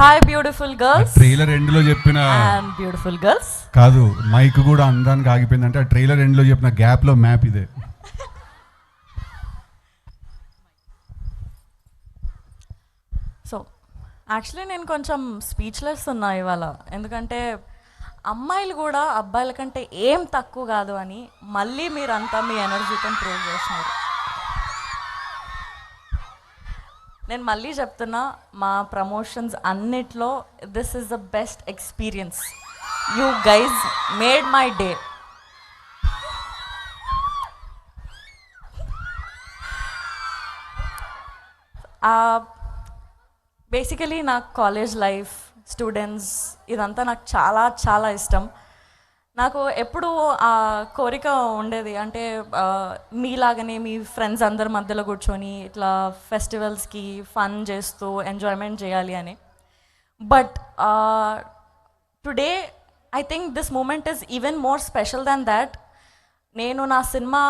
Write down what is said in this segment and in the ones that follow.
Hi beautiful girls trailer end లో చెప్పిన and beautiful girls కాదు మైక్ కూడా అందానికి ఆగిపోయిందంటే ఆ ట్రైలర్ ఎండ్ లో చెప్పిన గ్యాప్ లో మ్యాప్ ఇదే. సో యాక్చువల్లీ నేను కొంచెం స్పీచ్లెస్ ఉన్నా ఇవాళ, ఎందుకంటే అమ్మాయిలు కూడా అబ్బాయిల కంటే ఏం తక్కువ కాదు అని మళ్ళీ మీరంతా మీ ఎనర్జీతో ప్రూవ్ చేసినారు. నేను మళ్ళీ చెప్తున్నా, మా ప్రమోషన్స్ అన్నిట్లో this is the best experience. You guys made my day. Basically నాకు కాలేజ్ లైఫ్, స్టూడెంట్స్ ఇదంతా నాకు చాలా చాలా ఇష్టం. నాకు ఎప్పుడు ఆ కోరిక ఉండేది, అంటే మీలాగనే మీ ఫ్రెండ్స్ అందరి మధ్యలో కూర్చొని ఇట్లా ఫెస్టివల్స్కి ఫన్ చేస్తూ ఎంజాయ్మెంట్ చేయాలి అని. But today I think this moment is even more special than that. నేను నా సినిమా,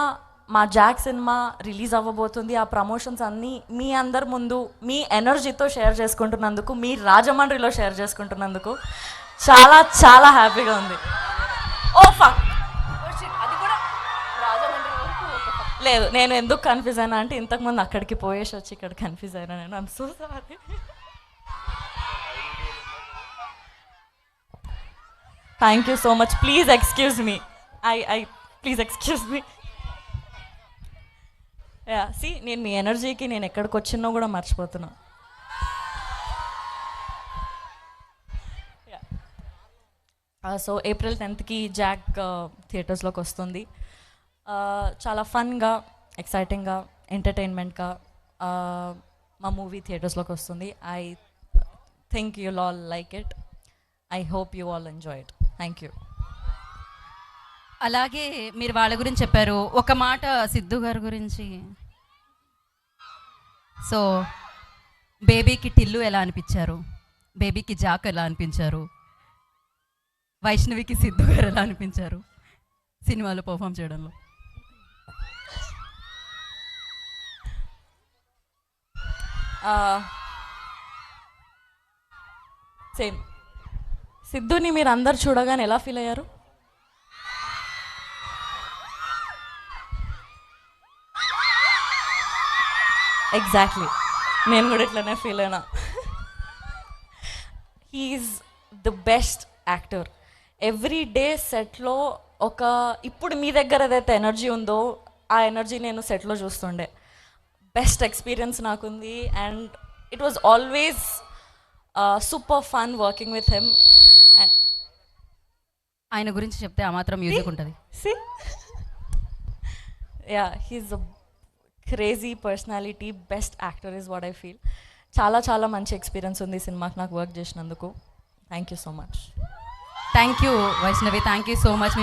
మా జాక్ సినిమా రిలీజ్ అవ్వబోతుంది. ఆ ప్రమోషన్స్ అన్నీ మీ అందరి ముందు మీ ఎనర్జీతో షేర్ చేసుకుంటున్నందుకు, మీ రాజమండ్రిలో షేర్ చేసుకుంటున్నందుకు చాలా చాలా హ్యాపీగా ఉంది. ఓ ఫక్, అది కూడా రాజమండ్రి వరకు లేదు. నేను ఎందుకు కన్ఫ్యూజ్ అయినా అంటే ఇంతకుముందు అక్కడికి పోయేసి వచ్చి ఇక్కడ కన్ఫ్యూజ్ అయినా నేను. I'm so sorry. Thank you so much. Please excuse me. Please excuse me. Yeah see, నేను మీ ఎనర్జీకి నేను ఎక్కడికి వచ్చినో కూడా మర్చిపోతున్నా. సో ఏప్రిల్ 10th జాక్ థియేటర్స్లోకి వస్తుంది. చాలా ఫన్గా, ఎక్సైటింగ్గా, ఎంటర్టైన్మెంట్గా మా మూవీ థియేటర్స్లోకి వస్తుంది. I think you'll all like it. I hope you all enjoy it. Thank you. అలాగే మీరు వాళ్ళ గురించి చెప్పారు, ఒక మాట సిద్ధు గారి గురించి. సో బేబీకి టిల్లు ఎలా అనిపించారు, బేబీకి జాక్ ఎలా అనిపించారు, వైష్ణవికి సిద్ధు గారు ఎలా అనిపించారు సినిమాలో పర్ఫామ్ చేయడంలో? సేమ్. సిద్ధుని మీరు అందరు చూడగానే ఎలా ఫీల్ అయ్యారు? ఎగ్జాక్ట్లీ, నేను కూడా ఇట్లనే ఫీల్ అయినా. He's the best actor. Every day సెట్లో ఒక, ఇప్పుడు మీ దగ్గర ఏదైతే ఎనర్జీ ఉందో ఆ ఎనర్జీ నేను సెట్లో చూస్తుండే. బెస్ట్ ఎక్స్పీరియన్స్ నాకుంది and it was always super fun working with him. And ఆయన గురించి చెప్తే ఆ మాత్రం మ్యూజిక్ ఉంటుంది. See yeah, he's a crazy personality, best actor is what I feel. చాలా చాలా మంచి ఎక్స్పీరియన్స్ ఉంది ఈ సినిమాకి నాకు వర్క్ చేసినందుకు. Thank you so much. Thank you Vaishnavi, thank you so much.